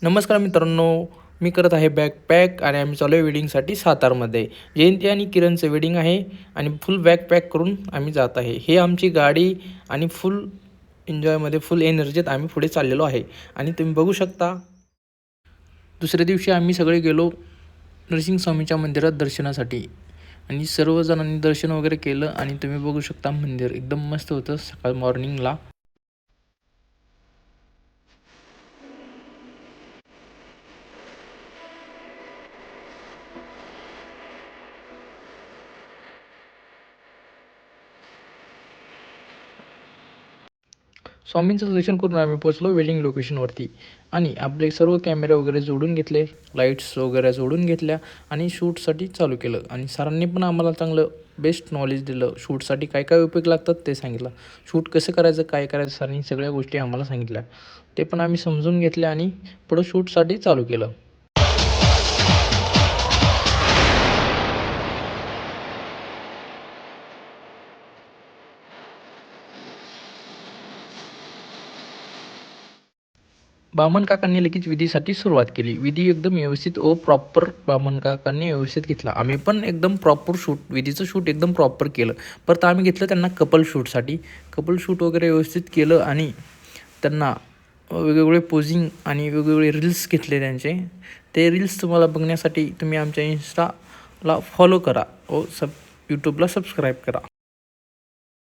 नमस्कार मित्रांनो, मी करत आहे बॅकपॅक आणि आम्ही चालू आहे वेडिंगसाठी सातारमध्ये. जयंती आणि किरणचं वेडिंग आहे आणि फुल बॅकपॅक करून आम्ही जात आहे. हे आमची गाडी आणि फुल एन्जॉयमध्ये फुल एनर्जीत आम्ही पुढे चाललेलो आहे. आणि तुम्ही बघू शकता दुसऱ्या दिवशी आम्ही सगळे गेलो नरसिंहस्वामीच्या मंदिरात दर्शनासाठी आणि सर्वजणांनी दर्शन वगैरे केलं आणि तुम्ही बघू शकता मंदिर एकदम मस्त होतं सकाळ मॉर्निंगला. स्वामींचं दर्शन करून आम्ही पोचलो वेडिंग लोकेशनवरती आणि आपले सर्व कॅमेरे वगैरे जोडून घेतले, लाईट्स वगैरे जोडून घेतल्या आणि शूटसाठी चालू केलं. आणि सरांनी पण आम्हाला चांगलं बेस्ट नॉलेज दिलं. शूटसाठी काय काय उपयोग लागतात ते सांगितलं. शूट कसं करायचं, काय करायचं, सरांनी सगळ्या गोष्टी आम्हाला सांगितल्या. ते पण आम्ही समजून घेतले आणि पुढं शूटसाठी चालू केलं. बामण काकांनी लगेच विधीसाठी सुरुवात केली. विधी एकदम व्यवस्थित व प्रॉपर बामण काकांनी व्यवस्थित घेतला. आम्ही पण एकदम प्रॉपर विधीचं शूट एकदम प्रॉपर केलं. परत आम्ही घेतलं त्यांना कपल शूटसाठी. कपल शूट वगैरे व्यवस्थित केलं आणि त्यांना वेगवेगळे पोझिंग आणि वेगवेगळे रील्स घेतले त्यांचे. ते रील्स तुम्हाला बघण्यासाठी तुम्ही आमच्या इन्स्टाला फॉलो करा व यूट्यूबला सबस्क्राईब करा.